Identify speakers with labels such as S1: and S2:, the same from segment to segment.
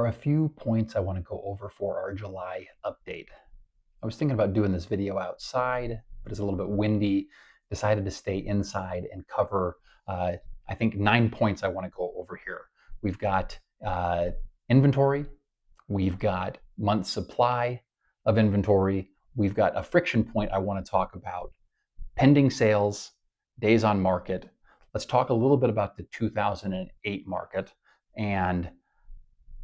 S1: a few points I want to go over for our July update. I was thinking about doing this video outside, but it's a little bit windy. Decided to stay inside and cover, I think, 9 points I want to go over here. We've got inventory, we've got month supply of inventory, we've got a friction point I want to talk about, pending sales, days on market. Let's talk a little bit about the 2008 market, and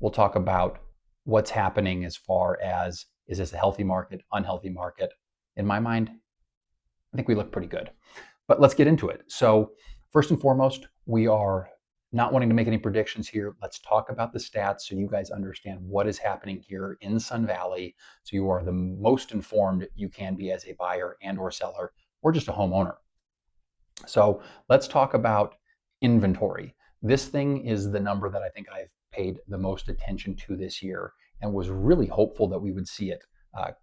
S1: we'll talk about what's happening as far as, is this a healthy market, unhealthy market? In my mind, I think we look pretty good. But let's get into it. So first and foremost, we are not wanting to make any predictions here. Let's talk about the stats so you guys understand what is happening here in Sun Valley, so you are the most informed you can be as a buyer and or seller or just a homeowner. So let's talk about inventory. This thing is the number that I think I've paid the most attention to this year, and was really hopeful that we would see it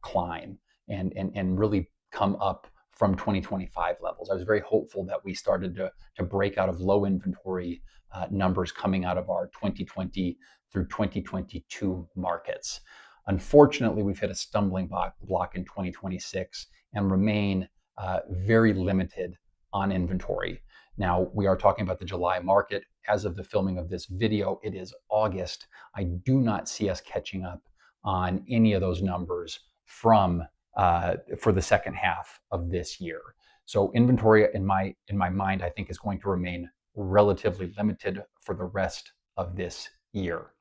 S1: climb and really come up from 2025 levels. I was very hopeful that we started to break out of low inventory numbers coming out of our 2020 through 2022 markets. Unfortunately, we've hit a stumbling block in 2026 and remain very limited on inventory. Now, we are talking about the July market. As of the filming of this video, it is August. I do not see us catching up on any of those numbers from for the second half of this year. So inventory in my mind, I think, is going to remain relatively limited for the rest of this year.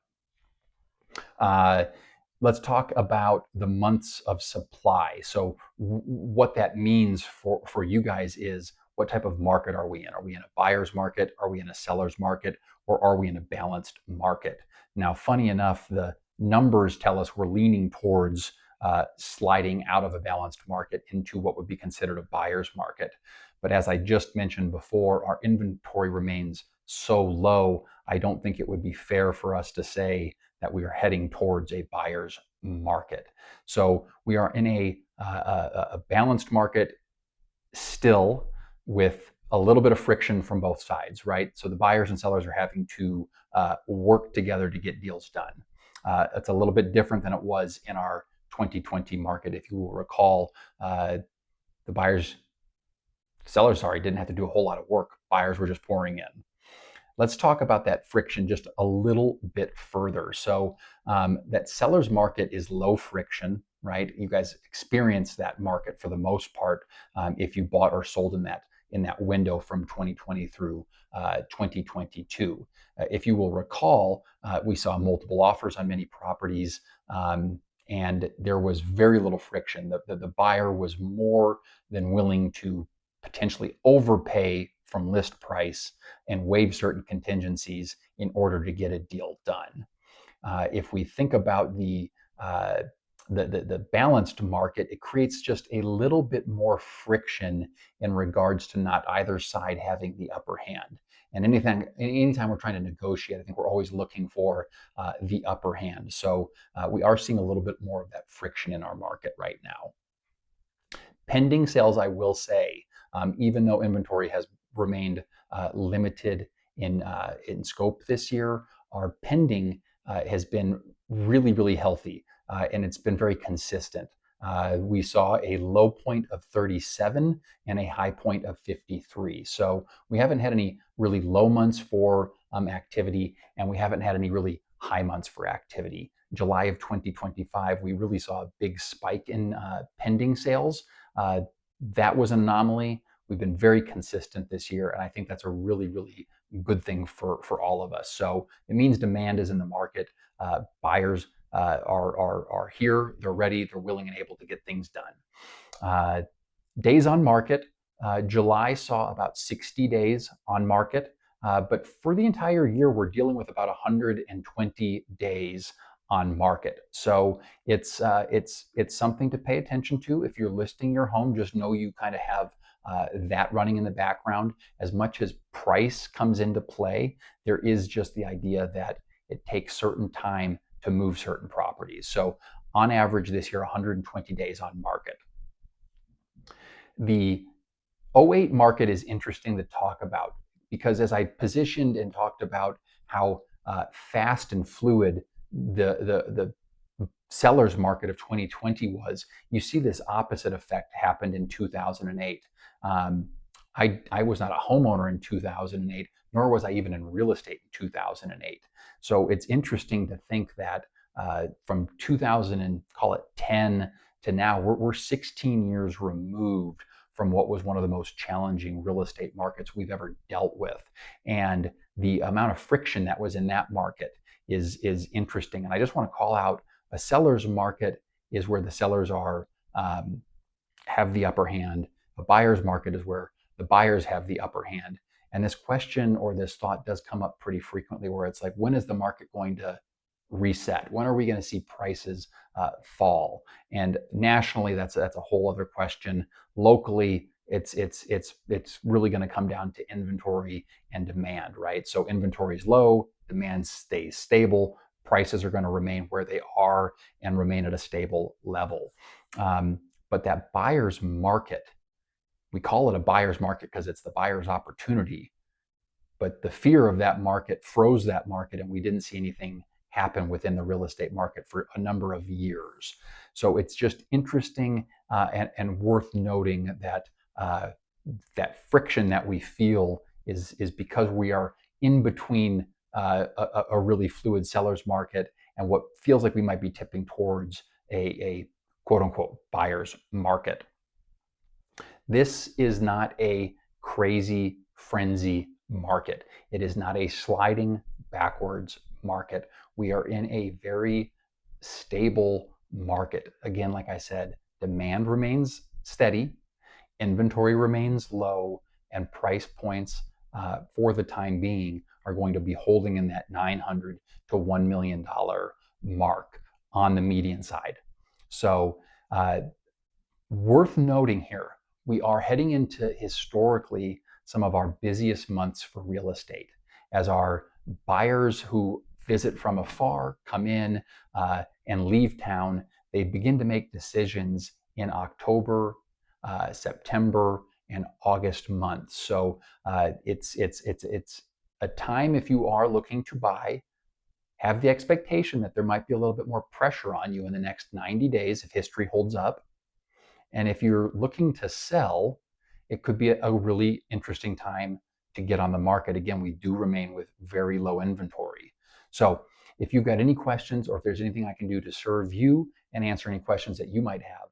S1: Let's talk about the months of supply. So what that means for you guys is, what type of market are we in? Are we in a buyer's market? Are we in a seller's market? Or are we in a balanced market? Now, funny enough, the numbers tell us we're leaning towards sliding out of a balanced market into what would be considered a buyer's market. But as I just mentioned before, our inventory remains so low, I don't think it would be fair for us to say that we are heading towards a buyer's market. So we are in a balanced market still, with a little bit of friction from both sides, right? So the buyers and sellers are having to work together to get deals done. It's a little bit different than it was in our 2020 market. If you will recall, the sellers didn't have to do a whole lot of work. Buyers were just pouring in. Let's talk about that friction just a little bit further. So that seller's market is low friction, right? You guys experience that market for the most part if you bought or sold in that window from 2020 through 2022. If you will recall, we saw multiple offers on many properties, and there was very little friction. The buyer was more than willing to potentially overpay from list price and waive certain contingencies in order to get a deal done. If we think about the balanced market, it creates just a little bit more friction in regards to not either side having the upper hand. And anytime we're trying to negotiate, I think we're always looking for the upper hand. So we are seeing a little bit more of that friction in our market right now. Pending sales, I will say, even though inventory has remained limited in scope this year, our pending has been really, really healthy, and it's been very consistent. We saw a low point of 37 and a high point of 53. So we haven't had any really low months for activity, and we haven't had any really high months for activity. July of 2025, we really saw a big spike in pending sales. That was an anomaly. We've been very consistent this year, and I think that's a really, really good thing for all of us. So it means demand is in the market. Buyers are here, they're ready, they're willing and able to get things done. Days on market, July saw about 60 days on market, but for the entire year, we're dealing with about 120 days on market. So it's something to pay attention to. If you're listing your home, just know you kind of have that running in the background. As much as price comes into play, there is just the idea that it takes certain time to move certain properties. So on average this year, 120 days on market. The '08 market is interesting to talk about, because as I positioned and talked about how fast and fluid the seller's market of 2020 was, you see this opposite effect happened in 2008. I was not a homeowner in 2008, nor was I even in real estate in 2008. So it's interesting to think that from 2000 and call it 10 to now, we're 16 years removed from what was one of the most challenging real estate markets we've ever dealt with. And the amount of friction that was in that market is interesting. And I just want to call out, a seller's market is where the sellers are have the upper hand. A buyer's market is where the buyers have the upper hand. And this question or this thought does come up pretty frequently, where it's like, when is the market going to reset? When are we going to see prices fall? And nationally, that's a whole other question. Locally, it's really going to come down to inventory and demand, right? So inventory is low, demand stays stable, prices are going to remain where they are and remain at a stable level. But that buyer's market, we call it a buyer's market because it's the buyer's opportunity. But the fear of that market froze that market, and we didn't see anything happen within the real estate market for a number of years. So it's just interesting and worth noting that that friction that we feel is because we are in between a really fluid seller's market and what feels like we might be tipping towards a quote unquote buyer's market. This is not a crazy frenzy market. It is not a sliding backwards market. We are in a very stable market. Again, like I said, demand remains steady, inventory remains low, and price points for the time being are going to be holding in that $900 to $1 million mark on the median side. So worth noting here, we are heading into historically some of our busiest months for real estate, as our buyers who visit from afar come in and leave town. They begin to make decisions in October, September, and August months. So it's a time, if you are looking to buy, have the expectation that there might be a little bit more pressure on you in the next 90 days if history holds up. And if you're looking to sell, it could be a really interesting time to get on the market. Again, we do remain with very low inventory. So if you've got any questions, or if there's anything I can do to serve you and answer any questions that you might have,